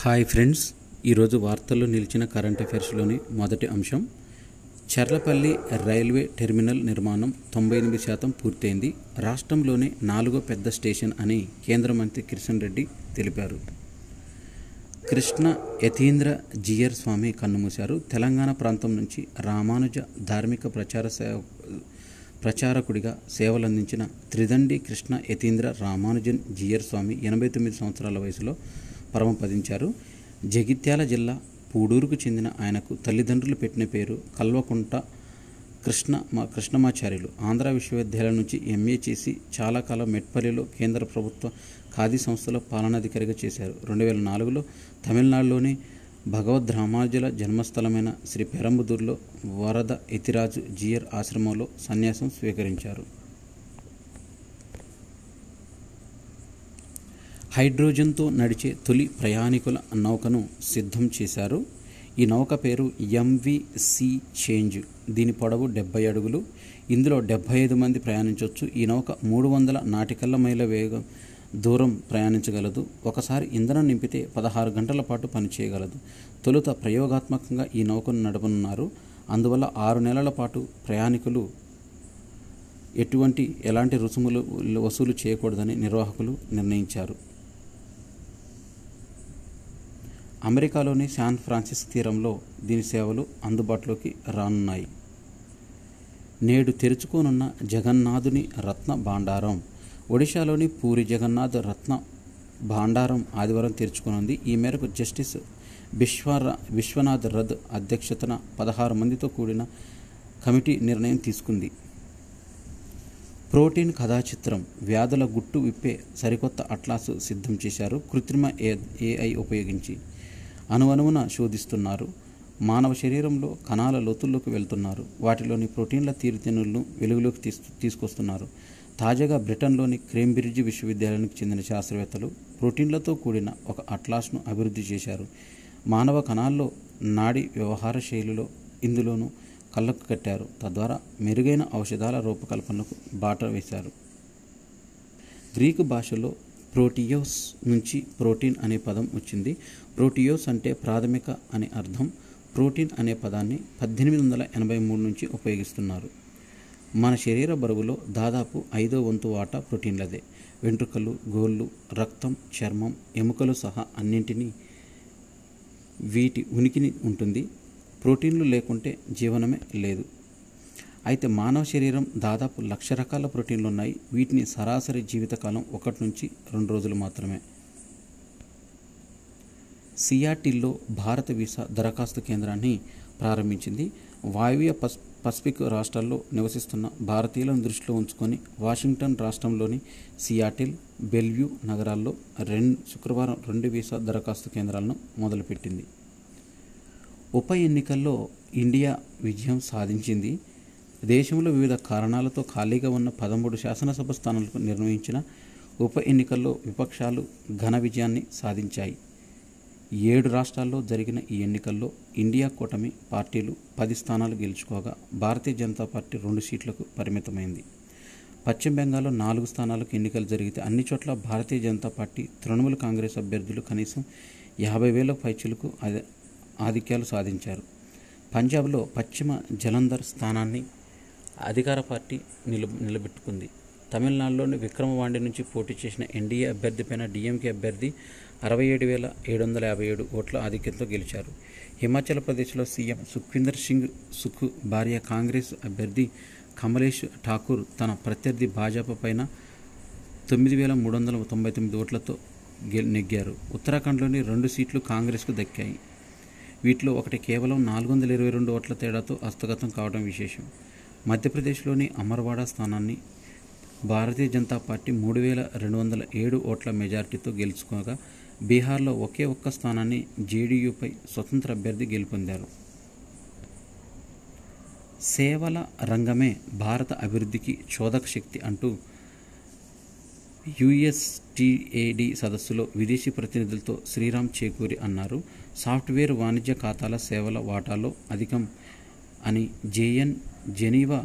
Hi friends, ఈరోజు వార్తల్లో నిలిచిన కరెంట్ అఫైర్స్లోని మొదటి అంశం, చర్లపల్లి రైల్వే టెర్మినల్ నిర్మాణం 98% పూర్తయింది. రాష్ట్రంలోనే 4వ పెద్ద స్టేషన్ అని కేంద్ర మంత్రి కిషన్ రెడ్డి తెలిపారు. కృష్ణ యతీంద్ర జీయర్ స్వామి కన్నుమూశారు. తెలంగాణ ప్రాంతం నుంచి రామానుజ ధార్మిక ప్రచారకుడిగా సేవలందించిన త్రిదండి కృష్ణ యతీంద్ర రామానుజన్ జీయర్ స్వామి 89 సంవత్సరాల వయసులో పరమపదించారు. జగిత్యాల జిల్లా పూడూరుకు చెందిన ఆయనకు తల్లిదండ్రులు పెట్టిన పేరు కల్వకుంట కృష్ణమాచార్యులు. ఆంధ్ర విశ్వవిద్యాలయం నుంచి ఎంఏ చేసి చాలా కాలం మెట్పల్లిలో కేంద్ర ప్రభుత్వ ఖాదీ సంస్థలో పాలనాధికారిగా చేశారు. 2004లో తమిళనాడులోని భగవద్ రామానుజుల జన్మస్థలమైన శ్రీ పెరంబదూరులో వరద యతిరాజు జీయర్ ఆశ్రమంలో సన్యాసం స్వీకరించారు. హైడ్రోజన్తో నడిచే తొలి ప్రయాణికుల నౌకను సిద్ధం చేశారు. ఈ నౌక పేరు ఎంవి సీ చేంజ్. దీని పొడవు 70 అడుగులు. ఇందులో 75 మంది ప్రయాణించవచ్చు. ఈ నౌక 300 నాటికల్ మైళ్ళ వేగం దూరం ప్రయాణించగలదు. ఒకసారి ఇంధనం నింపితే 16 గంటల పాటు పనిచేయగలదు. తొలుత ప్రయోగాత్మకంగా ఈ నౌకను నడపనున్నారు. అందువల్ల 6 నెలల పాటు ప్రయాణికులు ఎలాంటి రుసుములు వసూలు చేయకూడదని నిర్వాహకులు నిర్ణయించారు. అమెరికాలోని శాన్ ఫ్రాన్సిస్కో తీరంలో దీని సేవలు అందుబాటులోకి రానున్నాయి. నేడు తెరుచుకోనున్న జగన్నాథుని రత్న భాండారం. ఒడిశాలోని పూరి జగన్నాథ్ రత్న భాండారం ఆదివారం తెరుచుకోనుంది. ఈ మేరకు జస్టిస్ విశ్వనాథ్ రథ్ అధ్యక్షతన 16 మందితో కూడిన కమిటీ నిర్ణయం తీసుకుంది. ప్రోటీన్ కథాచిత్రం వ్యాధుల గుట్టు విప్పే సరికొత్త అట్లాస్ సిద్ధం చేశారు. కృత్రిమ ఏఐ ఉపయోగించి అణువణువున శోధిస్తున్నారు. మానవ శరీరంలో కణాల లోతుల్లోకి వెళ్తున్నారు. వాటిలోని ప్రోటీన్ల తీరుతెన్నులను వెలుగులోకి తీసుకొస్తున్నారు. తాజాగా బ్రిటన్లోని కేంబ్రిడ్జ్ విశ్వవిద్యాలయానికి చెందిన శాస్త్రవేత్తలు ప్రోటీన్లతో కూడిన ఒక అట్లాస్ను అభివృద్ధి చేశారు. మానవ కణాల్లో నాడీ వ్యవహార శైలిలో ఇందులోనూ కళ్ళకు కట్టారు. తద్వారా మెరుగైన ఔషధాల రూపకల్పనకు బాట వేశారు. గ్రీకు భాషలో ప్రోటియోస్ నుంచి ప్రోటీన్ అనే పదం వచ్చింది. ప్రోటియోస్ అంటే ప్రాథమిక అని అర్థం. ప్రోటీన్ అనే పదాన్ని 1883 నుంచి ఉపయోగిస్తున్నారు. మన శరీర బరువులో దాదాపు 5వ వంతు వాటా ప్రోటీన్లదే. వెంట్రుకలు, గోళ్ళు, రక్తం, చర్మం, ఎముకలు సహా అన్నింటినీ వీటి ఉనికిని ఉంటుంది. ప్రోటీన్లు లేకుంటే జీవనమే లేదు. అయితే మానవ శరీరం దాదాపు 1,00,000 రకాల ప్రోటీన్లు ఉన్నాయి. వీటిని సరాసరి జీవితకాలం 1 నుంచి 2 రోజులు మాత్రమే. సియాటిల్లో భారత వీసా దరఖాస్తు కేంద్రాన్ని ప్రారంభించింది. వాయువ్య పసిఫిక్ రాష్ట్రాల్లో నివసిస్తున్న భారతీయులను దృష్టిలో ఉంచుకొని వాషింగ్టన్ రాష్ట్రంలోని సియాటిల్, బెల్వ్యూ నగరాల్లో శుక్రవారం 2 వీసా దరఖాస్తు కేంద్రాలను మొదలుపెట్టింది. ఉప ఎన్నికల్లో ఇండియా విజయం సాధించింది. దేశంలో వివిధ కారణాలతో ఖాళీగా ఉన్న 13 శాసనసభ స్థానాలకు నిర్వహించిన ఉప ఎన్నికల్లో విపక్షాలు ఘన విజయాన్ని సాధించాయి. 7 రాష్ట్రాల్లో జరిగిన ఈ ఎన్నికల్లో ఇండియా కూటమి పార్టీలు 10 స్థానాలు గెలుచుకోగా భారతీయ జనతా పార్టీ 2 సీట్లకు పరిమితమైంది. పశ్చిమ బెంగాల్లో 4 స్థానాలకు ఎన్నికలు జరిగితే అన్ని చోట్ల భారతీయ జనతా పార్టీ, తృణమూల్ కాంగ్రెస్ అభ్యర్థులు కనీసం 50,000 పైచిలకు ఆధిక్యాలు సాధించారు. పంజాబ్లో పశ్చిమ జలంధర్ స్థానాన్ని అధికార పార్టీ నిలబెట్టుకుంది. తమిళనాడులోని విక్రమవాండి నుంచి పోటీ చేసిన ఎన్డీఏ అభ్యర్థిపైన డీఎంకే అభ్యర్థి 67,757 ఓట్ల ఆధిక్యంతో గెలిచారు. హిమాచల్ ప్రదేశ్లో సీఎం సుఖ్వీందర్ సింగ్ సుఖ్ భార్య కాంగ్రెస్ అభ్యర్థి కమలేష్ ఠాకూర్ తన ప్రత్యర్థి భాజపా పైన 9,399 ఓట్లతో నెగ్గారు. ఉత్తరాఖండ్లోని 2 సీట్లు కాంగ్రెస్కు దక్కాయి. వీటిలో ఒకటి కేవలం 422 ఓట్ల తేడాతో హస్తగతం కావడం విశేషం. మధ్యప్రదేశ్లోని అమర్వాడా స్థానాన్ని భారతీయ జనతా పార్టీ 3,207 ఓట్ల మెజార్టీతో గెలుచుకోగా బీహార్లో ఒకే ఒక్క స్థానాన్ని జేడీయూపై స్వతంత్ర అభ్యర్థి గెలుపొందారు. సేవల రంగమే భారత అభివృద్ధికి చోదక శక్తి అంటూ యుఎస్టీఏడీ సదస్సులో విదేశీ ప్రతినిధులతో శ్రీరామ్ చేకూరి అన్నారు. సాఫ్ట్వేర్ వాణిజ్య ఖాతాల సేవల వాటాలో అధికం అని జెనీవా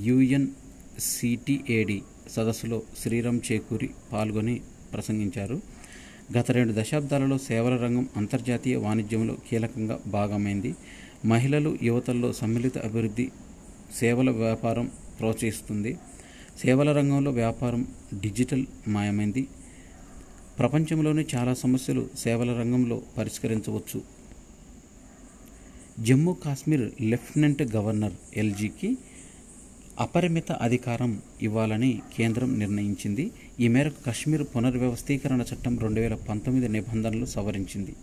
యుఎన్సిటిఏడి సదస్సులో శ్రీరామ్ చేకూరి పాల్గొని ప్రసంగించారు. గత 2 దశాబ్దాలలో సేవల రంగం అంతర్జాతీయ వాణిజ్యంలో కీలకంగా భాగమైంది. మహిళలు, యువతల్లో సమ్మిళిత అభివృద్ధి సేవల వ్యాపారం ప్రోత్సహిస్తుంది. సేవల రంగంలో వ్యాపారం డిజిటల్ మాయమైంది. ప్రపంచంలోని చాలా సమస్యలు సేవల రంగంలో పరిష్కరించవచ్చు. జమ్మూ కాశ్మీర్ లెఫ్టినెంట్ గవర్నర్ ఎల్జీకి అపరిమిత అధికారం ఇవ్వాలని కేంద్రం నిర్ణయించింది. ఈ మేరకు కశ్మీర్ పునర్వ్యవస్థీకరణ చట్టం 2019 నిబంధనలు సవరించింది.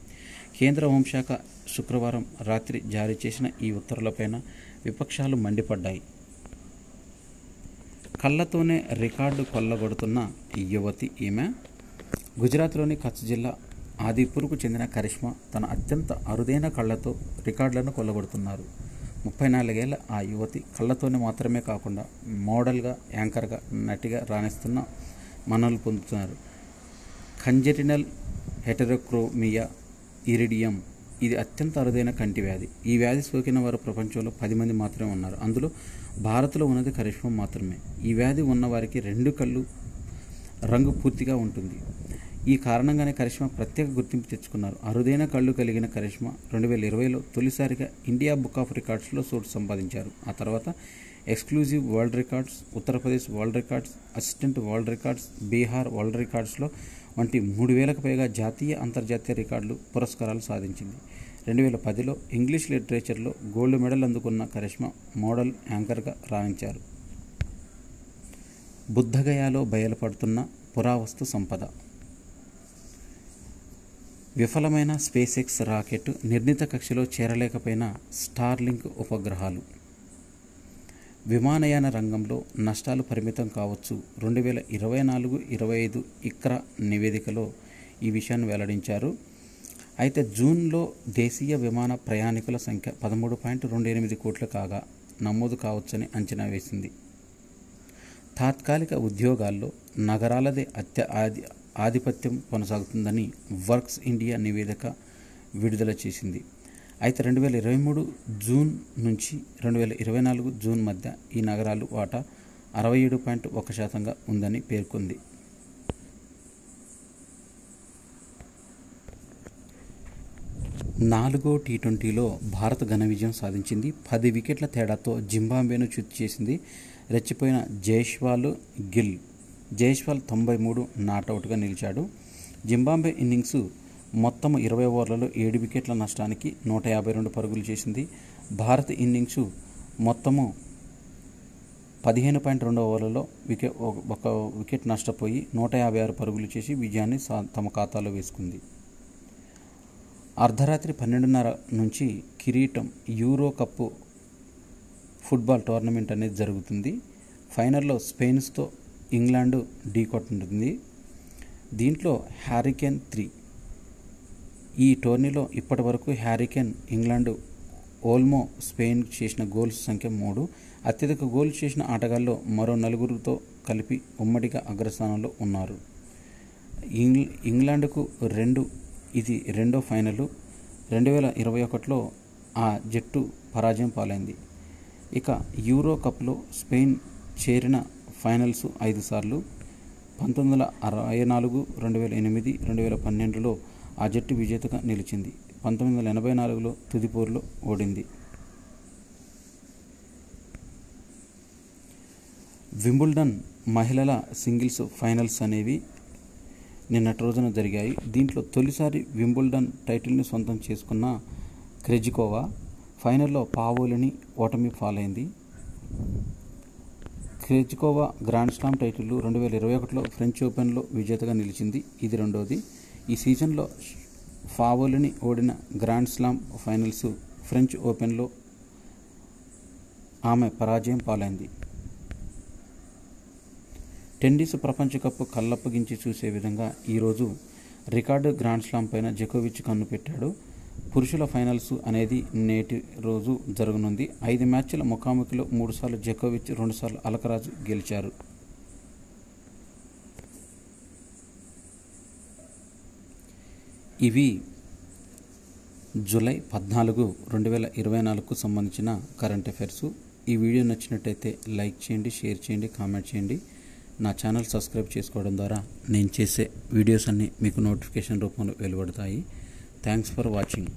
కేంద్ర హోంశాఖ శుక్రవారం రాత్రి జారీ చేసిన ఈ ఉత్తర్వులపైన విపక్షాలు మండిపడ్డాయి. కళ్ళతోనే రికార్డు కొల్లగొడుతున్న యువతి ఈమె. గుజరాత్లోని కచ్ జిల్లా ఆదిపూర్కు చెందిన కరిష్మా తన అత్యంత అరుదైన కళ్ళతో రికార్డులను కొల్లగొడుతున్నారు. 34 ఏళ్ల ఆ యువతి కళ్ళతోనే మాత్రమే కాకుండా మోడల్గా, యాంకర్గా, నటిగా రాణిస్తున్న మన్ననలు పొందుతున్నారు. కంజెటినల్ హెటెరోక్రోమియా ఇరిడియం ఇది అత్యంత అరుదైన కంటి వ్యాధి. ఈ వ్యాధి సోకిన వారు ప్రపంచంలో 10 మంది మాత్రమే ఉన్నారు. అందులో భారత్లో ఉన్నది కరిష్మా మాత్రమే. ఈ వ్యాధి ఉన్న వారికి 2 కళ్ళు రంగు పూర్తిగా ఉంటుంది. ఈ కారణంగానే కరిష్మా ప్రత్యేక గుర్తింపు తెచ్చుకున్నారు. అరుదైన కళ్ళు కలిగిన కరిష్మా 2020లో తొలిసారిగా ఇండియా బుక్ ఆఫ్ రికార్డ్స్లో చోటు సంపాదించారు. ఆ తర్వాత exclusive world records, Uttar Pradesh world records, assistant world records, Bihar world రికార్డ్స్లో వంటి 3000కు పైగా జాతీయ, అంతర్జాతీయ రికార్డులు, పురస్కారాలు సాధించింది. 2010లో ఇంగ్లీష్ లిటరేచర్లో గోల్డ్ మెడల్ అందుకున్న కరిష్మా మోడల్, యాంకర్గా రాణించారు. బుద్ధగయాలో బయలుపడుతున్న పురావస్తు సంపద. విఫలమైన స్పేస్ ఎక్స్ రాకెట్, నిర్ణీత కక్షలో చేరలేకపోయిన స్టార్లింక్ ఉపగ్రహాలు. విమానయాన రంగంలో నష్టాలు పరిమితం కావచ్చు. 2024-25 ఇక్రా నివేదికలో ఈ విషయాన్ని వెల్లడించారు. అయితే జూన్లో దేశీయ విమాన ప్రయాణికుల సంఖ్య 13.28 కోట్లు కాగా నమోదు కావచ్చని అంచనా వేసింది. తాత్కాలిక ఉద్యోగాల్లో నగరాలదే ఆధిపత్యం కొనసాగుతుందని వర్క్స్ ఇండియా నివేదిక విడుదల చేసింది. అయితే 2023 జూన్ నుంచి 2024 జూన్ మధ్య ఈ నగరాలు వాటా 67.1% ఉందని పేర్కొంది. నాలుగో టీ20లో భారత్ ఘన విజయం సాధించింది. 10 వికెట్ల తేడాతో జింబాబ్వేను చిత్తు చేసింది. రెచ్చిపోయిన జైస్వాల్ 93 నాటౌట్గా నిలిచాడు. జింబాబ్వే ఇన్నింగ్స్ మొత్తం 20 ఓవర్లలో 7 వికెట్ల నష్టానికి 152 పరుగులు చేసింది. భారత్ ఇన్నింగ్స్ మొత్తము 15.2 ఓవర్లలో ఒక వికెట్ నష్టపోయి 156 పరుగులు చేసి విజయాన్ని తమ ఖాతాలో వేసుకుంది. అర్ధరాత్రి 12:30 నుంచి కిరీటం యూరో కప్ ఫుట్బాల్ టోర్నమెంట్ అనేది జరుగుతుంది. ఫైనల్లో స్పెయిన్తో ఇంగ్లాండ్ ఢీకొంటుంది. దీంట్లో హ్యారీకేన్ 3. ఈ టోర్నీలో ఇప్పటి వరకు హ్యారీకేన్, ఇంగ్లాండ్, ఓల్మో, స్పెయిన్ చేసిన గోల్స్ సంఖ్య 3. అత్యధిక గోల్స్ చేసిన ఆటగాళ్ళు మరో 4తో కలిపి ఉమ్మడిగా అగ్రస్థానంలో ఉన్నారు. ఇంగ్లాండ్కు 2. ఇది రెండో ఫైనల్. 2021లో ఆ జట్టు పరాజయం పాలైంది. ఇక యూరో కప్లో స్పెయిన్ చేరిన ఫైనల్స్ 5 సార్లు. 1964, 2008, 2012లో ఆ జట్టు విజేతగా నిలిచింది. 1984లో తుదిపోరులో ఓడింది. వింబుల్డన్ మహిళల సింగిల్స్ ఫైనల్స్ అనేవి నిన్నటి రోజున జరిగాయి. దీంట్లో తొలిసారి వింబుల్డన్ టైటిల్ని సొంతం చేసుకున్న క్రెజికోవా ఫైనల్లో పావోలిని ఓటమి పాలైంది. క్రెజికోవా గ్రాండ్ స్లామ్ టైటిల్ 2021లో ఫ్రెంచ్ ఓపెన్లో విజేతగా నిలిచింది. ఇది రెండోది. ఈ సీజన్లో పావోలిని ఓడిన గ్రాండ్ స్లామ్ ఫైనల్స్ ఫ్రెంచ్ ఓపెన్లో ఆమె పరాజయం పాలైంది. టెన్నిస్ ప్రపంచ కప్ కళ్ళప్పగించి చూసే విధంగా ఈరోజు రికార్డు గ్రాండ్ స్లామ్ పైన జకోవిచ్ కన్ను పెట్టాడు. పురుషుల ఫైనల్స్ అనేది నేటి రోజు జరగనుంది. 5 మ్యాచ్ల ముఖాముఖిలో 3 సార్లు జకోవిచ్, 2 సార్లు అలకరాజు గెలిచారు. ఇవి జూలై 14, 2024కు సంబంధించిన కరెంట్ అఫైర్స్. ఈ వీడియో నచ్చినట్టయితే లైక్ చేయండి, షేర్ చేయండి, కామెంట్ చేయండి. నా ఛానల్ సబ్స్క్రైబ్ చేసుకోవడం ద్వారా నేను చేసే వీడియోస్ అన్నీ మీకు నోటిఫికేషన్ రూపంలో వెలువడతాయి. Thanks for watching.